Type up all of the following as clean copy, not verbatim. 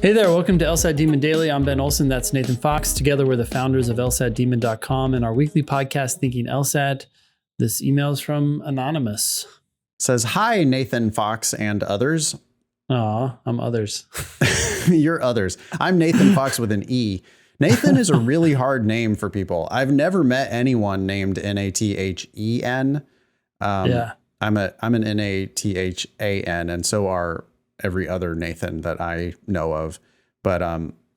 Hey there, welcome to LSAT Demon Daily. I'm Ben Olson, that's Nathan Fox. Together we're the founders of LSATdemon.com and our weekly podcast, Thinking LSAT. This email is from Anonymous. Says, hi, Nathan Fox and others. Aw, I'm others. You're others. I'm Nathan Fox with an E. Nathan is a really hard name for people. I've never met anyone named Nathen. Yeah. I'm an Nathan, and so are every other Nathan that I know of. But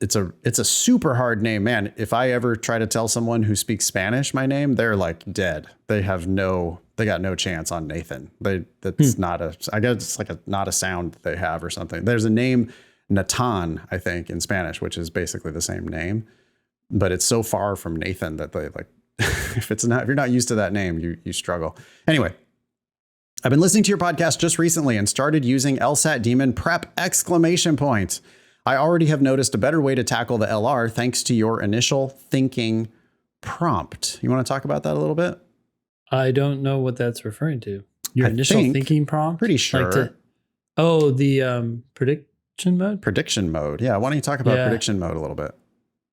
it's a super hard name, man. If I ever try to tell someone who speaks Spanish my name, they're like dead. They got no chance on Nathan. That's not a, I guess it's like not a sound that they have or something. There's a name, Nathan, I think, in Spanish, which is basically the same name, but it's so far from Nathan that they like, if you're not used to that name, you struggle. Anyway, I've been listening to your podcast just recently and started using LSAT Demon Prep ! I already have noticed a better way to tackle the LR thanks to your initial thinking prompt. You want to talk about that a little bit? I don't know what that's referring to. Your initial thinking prompt? Pretty sure. The prediction mode? Prediction mode. Yeah. Why don't you talk about prediction mode a little bit?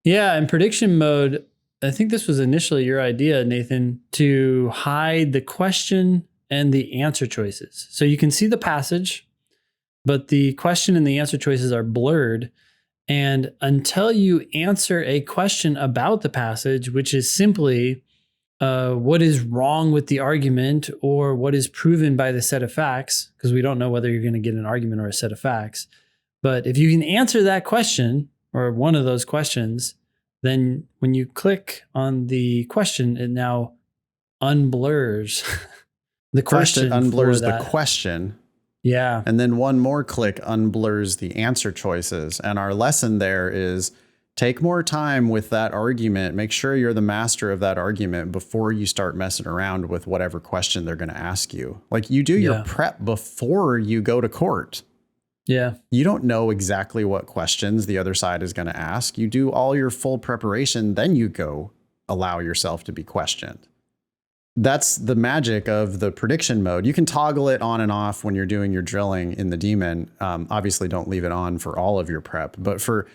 Yeah. In prediction mode, I think this was initially your idea, Nathan, to hide the question and the answer choices. So you can see the passage, but the question and the answer choices are blurred. And until you answer a question about the passage, which is simply what is wrong with the argument or what is proven by the set of facts, because we don't know whether you're going to get an argument or a set of facts. But if you can answer that question or one of those questions, then when you click on the question, it now unblurs the question. First, it unblurs the question. Yeah. And then one more click unblurs the answer choices. And our lesson there is take more time with that argument. Make sure you're the master of that argument before you start messing around with whatever question they're going to ask you. Like you do your prep before you go to court. Yeah. You don't know exactly what questions the other side is going to ask. You do all your full preparation, then you go allow yourself to be questioned. That's the magic of the prediction mode. You can toggle it on and off when you're doing your drilling in the Demon. Obviously, don't leave it on for all of your prep. But for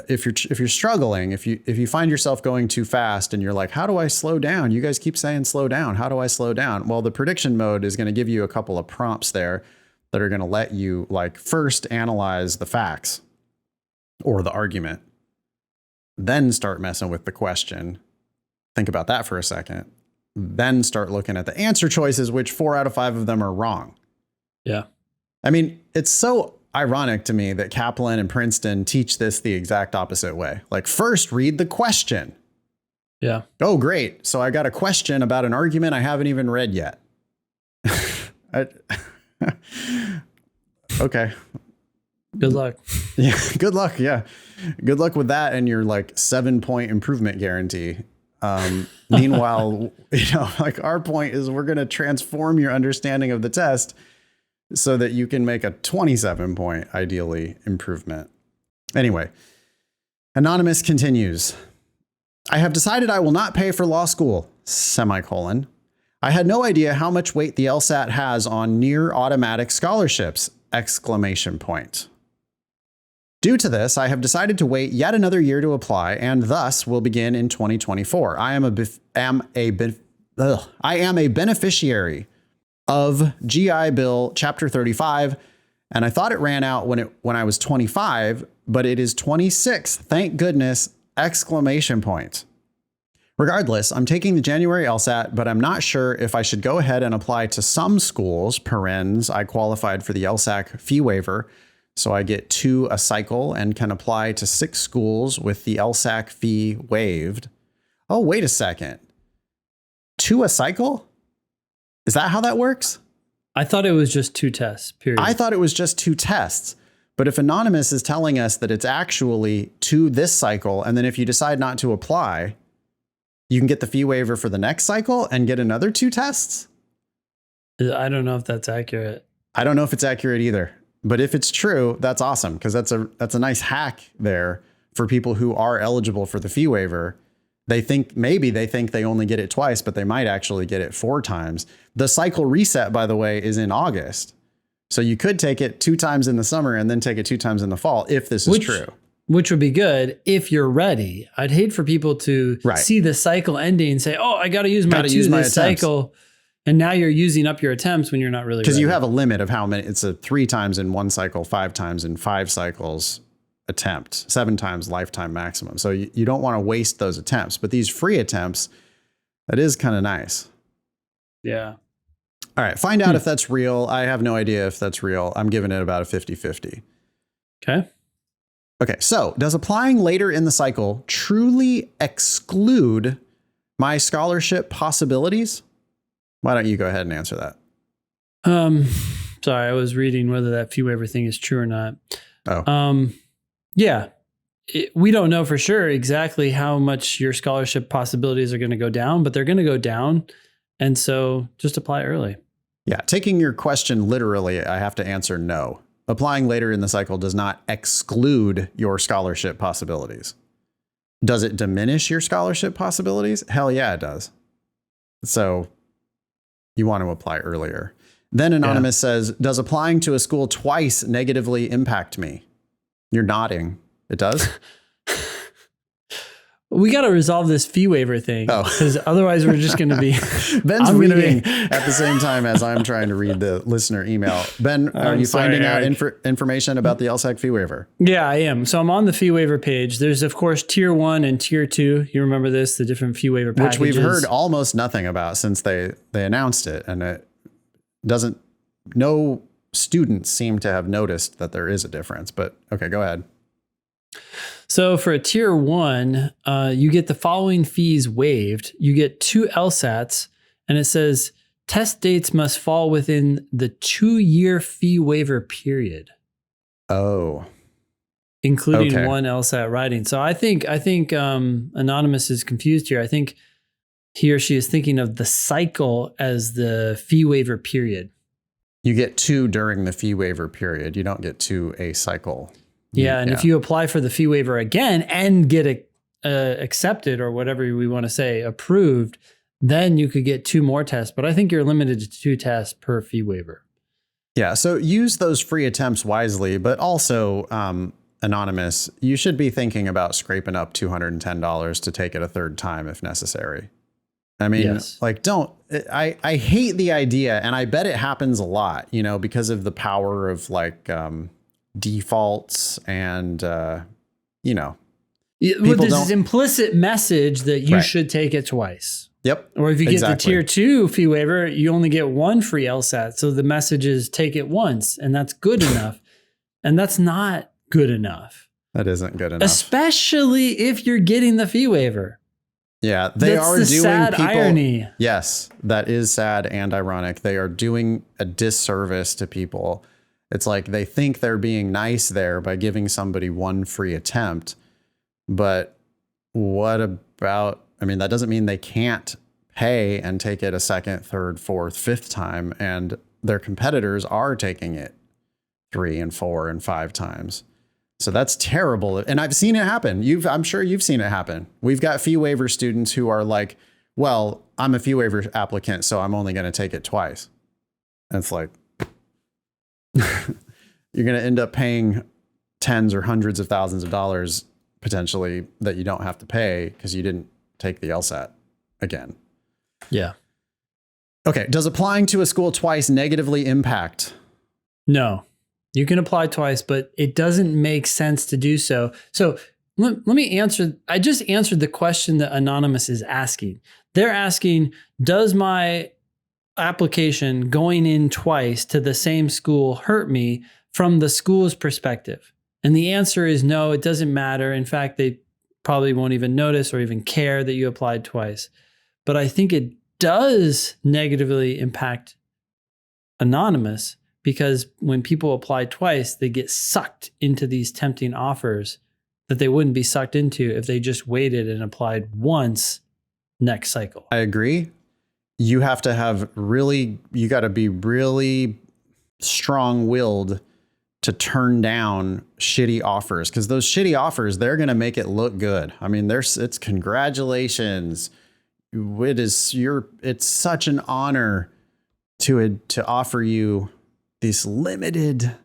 if you're struggling, if you find yourself going too fast and you're like, how do I slow down? You guys keep saying slow down. How do I slow down? Well, the prediction mode is going to give you a couple of prompts there that are going to let you like first analyze the facts or the argument, then start messing with the question. Think about that for a second. Then start looking at the answer choices, which 4 out of 5 of them are wrong. Yeah. I mean, it's so ironic to me that Kaplan and Princeton teach this the exact opposite way. Like first read the question. Yeah. Oh, great. So I got a question about an argument I haven't even read yet. Okay. Good luck. Yeah. Good luck. Yeah. Good luck with that. And your like 7-point improvement guarantee. Meanwhile, like our point is we're going to transform your understanding of the test so that you can make a 27-point ideally improvement. Anyway, Anonymous continues. I have decided I will not pay for law school, semicolon. I had no idea how much weight the LSAT has on near automatic scholarships, exclamation point. Due to this, I have decided to wait yet another year to apply and thus will begin in 2024. I am a beneficiary of GI Bill Chapter 35, and I thought it ran out when I was 25, but it is 26. Thank goodness, exclamation point. Regardless, I'm taking the January LSAT, but I'm not sure if I should go ahead and apply to some schools, parens, I qualified for the LSAC fee waiver, so I get 2 a cycle and can apply to 6 schools with the LSAC fee waived. Oh, wait a second. 2 a cycle? Is that how that works? I thought it was just 2 tests, period. I thought it was just 2 tests. But if Anonymous is telling us that it's actually 2 this cycle, and then if you decide not to apply, you can get the fee waiver for the next cycle and get another 2 tests? I don't know if that's accurate. I don't know if it's accurate either. But if it's true, that's awesome, because that's a nice hack there for people who are eligible for the fee waiver. They think they only get it twice, but they might actually get it 4 times. The cycle reset, by the way, is in August. So you could take it 2 times in the summer and then take it 2 times in the fall if this is true. Which would be good if you're ready. I'd hate for people to see the cycle ending and say, oh, I got to use my this cycle. And now you're using up your attempts when you're not really ready. Because you have a limit of how many. It's a 3 times in 1 cycle, 5 times in 5 cycles attempt, 7 times lifetime maximum. So you don't want to waste those attempts. But these free attempts, that is kind of nice. Yeah. All right. Find out if that's real. I have no idea if that's real. I'm giving it about a 50-50. Okay. Okay. So does applying later in the cycle truly exclude my scholarship possibilities? Why don't you go ahead and answer that? Sorry, I was reading whether that fee waiver thing is true or not. Oh. Yeah. We don't know for sure exactly how much your scholarship possibilities are going to go down, but they're going to go down. And so just apply early. Yeah. Taking your question literally, I have to answer no. Applying later in the cycle does not exclude your scholarship possibilities. Does it diminish your scholarship possibilities? Hell yeah, it does. So you want to apply earlier. Then Anonymous says, does applying to a school twice negatively impact me? You're nodding. It does? We got to resolve this fee waiver thing. Because otherwise we're just going to be... Ben's reading at the same time as I'm trying to read the listener email. Ben, are you finding out information about the LSAT fee waiver? Yeah, I am. So I'm on the fee waiver page. There's, of course, tier 1 and tier 2. You remember this, the different fee waiver packages. Which we've heard almost nothing about since they announced it. And it doesn't... No students seem to have noticed that there is a difference. But okay, go ahead. So for a tier 1, you get the following fees waived. You get 2 LSATs, and it says test dates must fall within the 2-year fee waiver period. Oh, including 1 LSAT writing. So I think Anonymous is confused here. I think he or she is thinking of the cycle as the fee waiver period. You get 2 during the fee waiver period. You don't get 2 a cycle. Yeah, and if you apply for the fee waiver again and get accepted or whatever we want to say, approved, then you could get 2 more tests. But I think you're limited to 2 tests per fee waiver. Yeah, so use those free attempts wisely, but also, Anonymous, you should be thinking about scraping up $210 to take it a 3rd time if necessary. I mean, I hate the idea, and I bet it happens a lot, because of the power of defaults and there's this implicit message that you should take it twice. Yep. Or if you get the tier 2 fee waiver, you only get 1 free LSAT. So the message is take it once, and that's good enough. And that's not good enough. That isn't good enough. Especially if you're getting the fee waiver. Yeah, they are doing sad irony. Yes, that is sad and ironic. They are doing a disservice to people. It's like they think they're being nice there by giving somebody 1 free attempt. But what about, that doesn't mean they can't pay and take it a 2nd, 3rd, 4th, 5th time. And their competitors are taking it 3 and 4 and 5 times. So that's terrible. And I've seen it happen. I'm sure you've seen it happen. We've got fee waiver students who are like, well, I'm a fee waiver applicant, so I'm only going to take it twice. And it's like, you're going to end up paying tens or hundreds of thousands of dollars potentially that you don't have to pay because you didn't take the LSAT again. Yeah. Okay. Does applying to a school twice negatively impact? No, you can apply twice, but it doesn't make sense to do so. So let me answer. I just answered the question that Anonymous is asking. They're asking, does my application going in twice to the same school hurt me from the school's perspective? And the answer is no, it doesn't matter. In fact, they probably won't even notice or even care that you applied twice. But I think it does negatively impact Anonymous because when people apply twice, they get sucked into these tempting offers that they wouldn't be sucked into if they just waited and applied once next cycle. I agree. You have to have you got to be really strong-willed to turn down shitty offers because those shitty offers, they're going to make it look good. It's congratulations. It's such an honor to offer you this limited,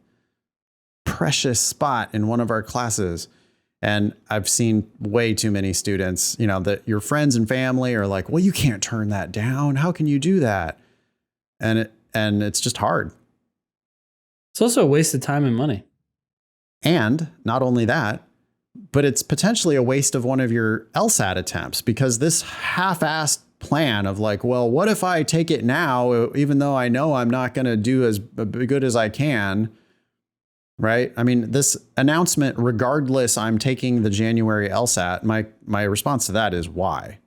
precious spot in one of our classes. And I've seen way too many students, that your friends and family are like, well, you can't turn that down. How can you do that? And it's just hard. It's also a waste of time and money. And not only that, but it's potentially a waste of one of your LSAT attempts, because this half-assed plan of like, well, what if I take it now, even though I know I'm not going to do as good as I can, right? I mean, this announcement, regardless, I'm taking the January LSAT, my response to that is why?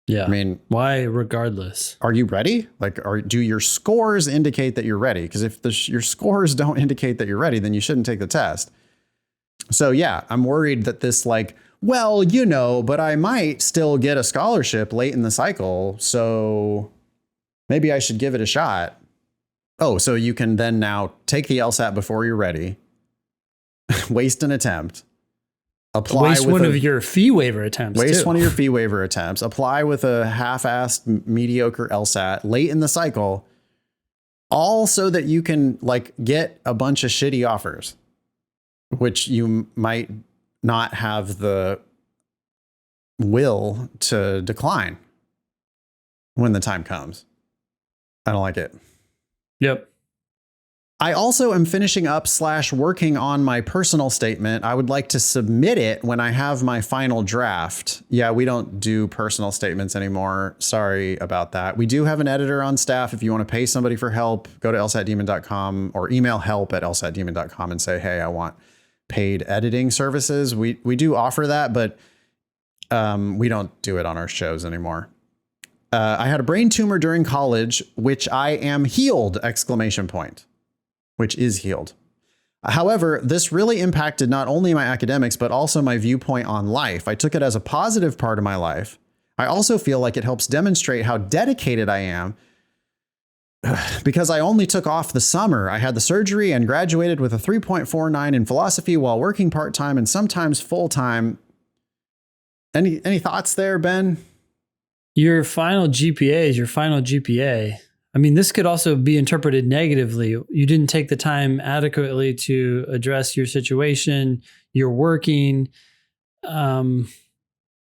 Yeah. I mean, why regardless? Are you ready? Like, do your scores indicate that you're ready? Because if your scores don't indicate that you're ready, then you shouldn't take the test. So yeah, I'm worried that this like, well, but I might still get a scholarship late in the cycle, so maybe I should give it a shot. Oh, so you can then now take the LSAT before you're ready, waste an attempt, apply waste with one of your fee waiver attempts. Waste one of your fee waiver attempts, apply with a half-assed mediocre LSAT late in the cycle, all so that you can like get a bunch of shitty offers, which you might not have the will to decline when the time comes. I don't like it. Yep. I also am finishing up / working on my personal statement. I would like to submit it when I have my final draft. Yeah, we don't do personal statements anymore. Sorry about that. We do have an editor on staff. If you want to pay somebody for help, go to lsatdemon.com or email help@lsatdemon.com and say, hey, I want paid editing services. We do offer that, but we don't do it on our shows anymore. I had a brain tumor during college, which I am healed! ! Which is healed. However, this really impacted not only my academics, but also my viewpoint on life. I took it as a positive part of my life. I also feel like it helps demonstrate how dedicated I am because I only took off the summer. I had the surgery and graduated with a 3.49 in philosophy while working part-time and sometimes full-time. Any thoughts there, Ben? Your final GPA is your final GPA. I mean, this could also be interpreted negatively. You didn't take the time adequately to address your situation. You're working. Did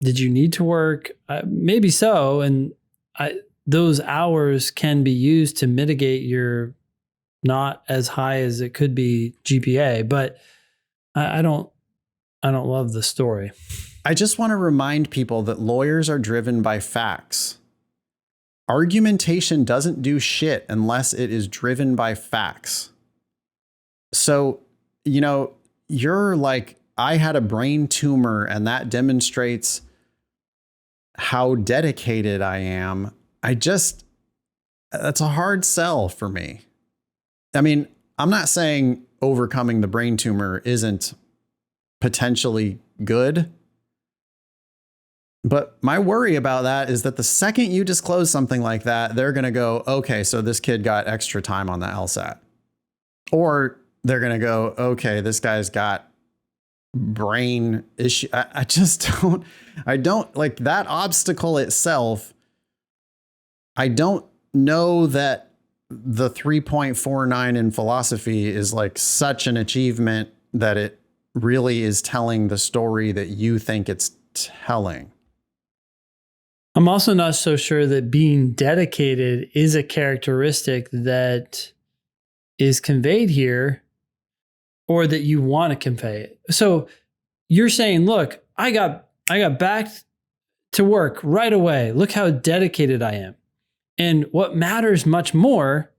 you need to work? Maybe so. And those hours can be used to mitigate your not as high as it could be GPA. But I don't love the story. I just want to remind people that lawyers are driven by facts. Argumentation doesn't do shit unless it is driven by facts. So, you're like, I had a brain tumor and that demonstrates how dedicated I am. That's a hard sell for me. I mean, I'm not saying overcoming the brain tumor isn't potentially good. But my worry about that is that the second you disclose something like that, they're going to go, okay, so this kid got extra time on the LSAT. Or they're going to go, okay, this guy's got brain issue. I don't like that obstacle itself. I don't know that the 3.49 in philosophy is like such an achievement that it really is telling the story that you think it's telling. I'm also not so sure that being dedicated is a characteristic that is conveyed here or that you want to convey. So you're saying, look, I got back to work right away. Look how dedicated I am. And what matters much more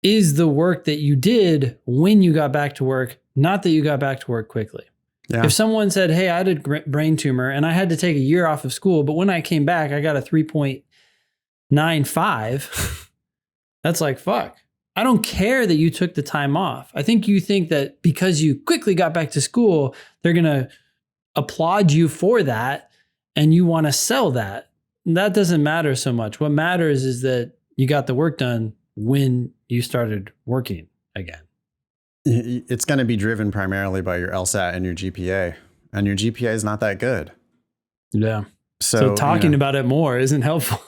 is the work that you did when you got back to work, not that you got back to work quickly. Yeah. If someone said, hey, I had a brain tumor and I had to take a year off of school, but when I came back, I got a 3.95, that's like, fuck. I don't care that you took the time off. I think you think that because you quickly got back to school, they're going to applaud you for that and you want to sell that. That doesn't matter so much. What matters is that you got the work done when you started working again. It's going to be driven primarily by your LSAT and your GPA, and your GPA is not that good. Yeah. So talking about it more isn't helpful.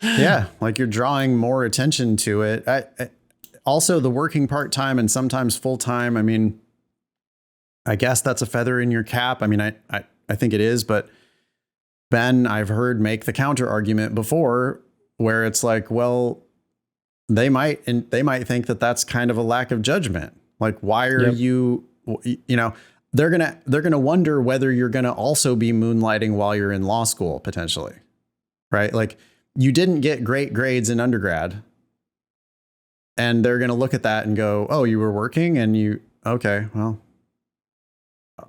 Yeah. Like you're drawing more attention to it. also the working part-time and sometimes full-time. I mean, I guess that's a feather in your cap. I mean, I think it is, but Ben, I've heard make the counter argument before where it's like, well, they might think that that's kind of a lack of judgment. Like, why are you know, they're going to wonder whether you're going to also be moonlighting while you're in law school, potentially. Right? Like, you didn't get great grades in undergrad. And they're going to look at that and go, oh, you were working and okay, well,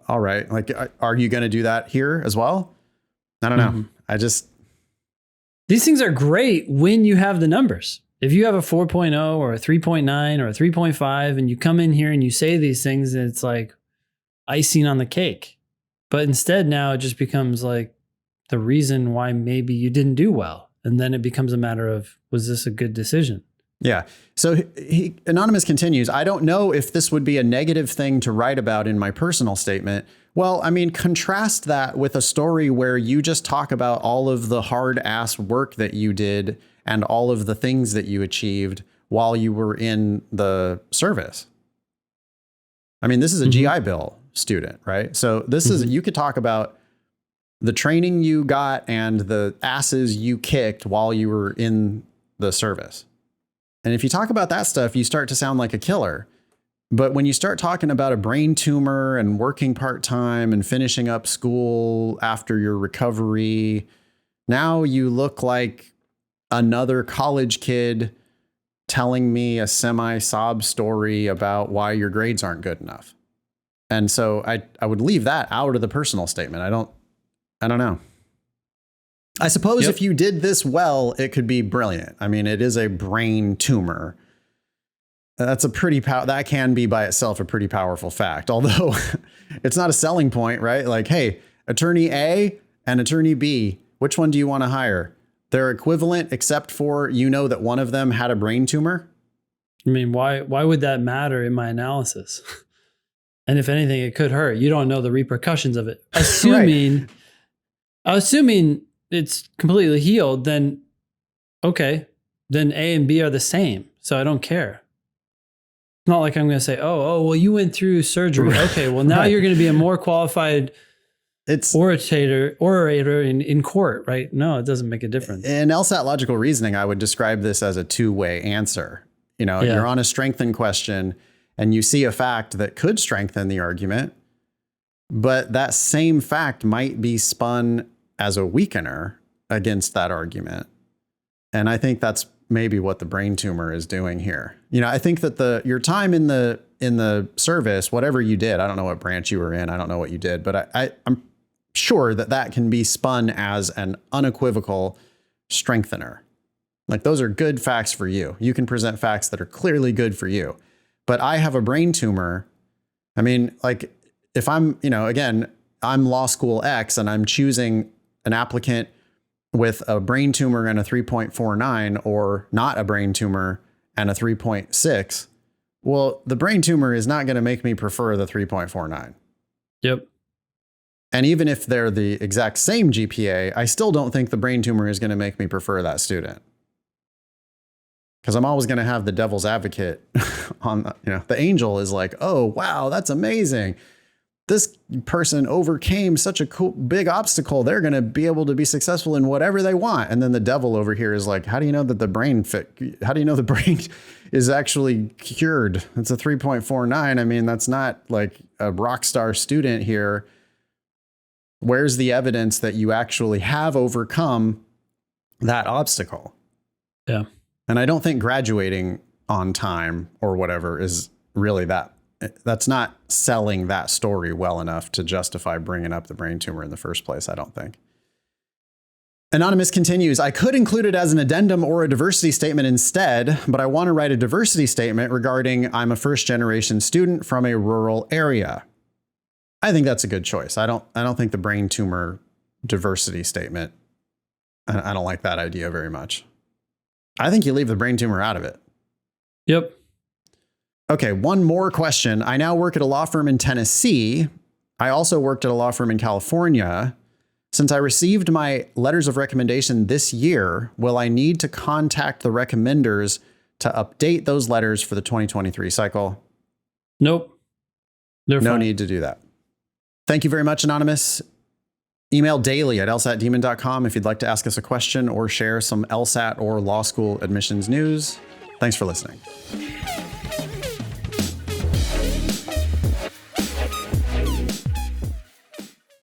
all right. Like, are you going to do that here as well? I don't know. These things are great when you have the numbers. If you have a 4.0 or a 3.9 or a 3.5 and you come in here and you say these things, and it's like icing on the cake. But instead now it just becomes like the reason why maybe you didn't do well. And then it becomes a matter of, was this a good decision? Yeah. So Anonymous continues, I don't know if this would be a negative thing to write about in my personal statement. Well, I mean, contrast that with a story where you just talk about all of the hard ass work that you did and all of the things that you achieved while you were in the service. I mean, this is a GI Bill student, right? So this is, you could talk about the training you got and the asses you kicked while you were in the service. And if you talk about that stuff, you start to sound like a killer. But when you start talking about a brain tumor and working part-time and finishing up school after your recovery, now you look like another college kid telling me a semi-sob story about why your grades aren't good enough. And so I would leave that out of the personal statement. I don't know. I suppose if you did this well, it could be brilliant. I mean, it is a brain tumor. That's a pretty that can be by itself a pretty powerful fact, although it's not a selling point, right? Like, hey, attorney A and attorney B, which one do you want to hire? They're equivalent, except for, you know, that one of them had a brain tumor. I mean, why would that matter in my analysis? And if anything, it could hurt. You don't know the repercussions of it. Assuming it's completely healed, then okay, then A and B are the same. So I don't care. It's not like I'm going to say, oh, well, you went through surgery. Okay, well, now you're going to be a more qualified orator in court, right? No, it doesn't make a difference. In LSAT logical reasoning, I would describe this as a two-way answer. You know, you're on a strengthen question and you see a fact that could strengthen the argument, but that same fact might be spun as a weakener against that argument. And I think that's maybe what the brain tumor is doing here. You know, I think that your time in the service, whatever you did, I don't know what branch you were in, I don't know what you did, but I'm sure that can be spun as an unequivocal strengthener. Like, those are good facts for you. You can present facts that are clearly good for you. But I have a brain tumor. I mean, like, if I'm, you know, again, I'm law school X and I'm choosing an applicant with a brain tumor and a 3.49 or not a brain tumor and a 3.6, well, the brain tumor is not going to make me prefer the 3.49. Yep. And even if they're the exact same GPA, I still don't think the brain tumor is going to make me prefer that student. Because I'm always going to have the devil's advocate on, you know, the angel is like, oh, wow, that's amazing. This person overcame such a cool big obstacle. They're going to be able to be successful in whatever they want. And then the devil over here is like, how do you know that the brain how do you know the brain is actually cured? It's a 3.49. I mean, that's not like a rock star student here. Where's the evidence that you actually have overcome that obstacle? Yeah. And I don't think graduating on time or whatever is really that's not selling that story well enough to justify bringing up the brain tumor in the first place, I don't think. Anonymous continues, I could include it as an addendum or a diversity statement instead, but I want to write a diversity statement regarding I'm a first generation student from a rural area. I think that's a good choice. I don't think the brain tumor diversity statement, I don't like that idea very much. I think you leave the brain tumor out of it. Yep. Okay, one more question. I now work at a law firm in Tennessee. I also worked at a law firm in California. Since I received my letters of recommendation this year, will I need to contact the recommenders to update those letters for the 2023 cycle? Nope. They're No fine. need to do that. Thank you very much, Anonymous. Email daily@lsatdemon.com if you'd like to ask us a question or share some LSAT or law school admissions news. Thanks for listening.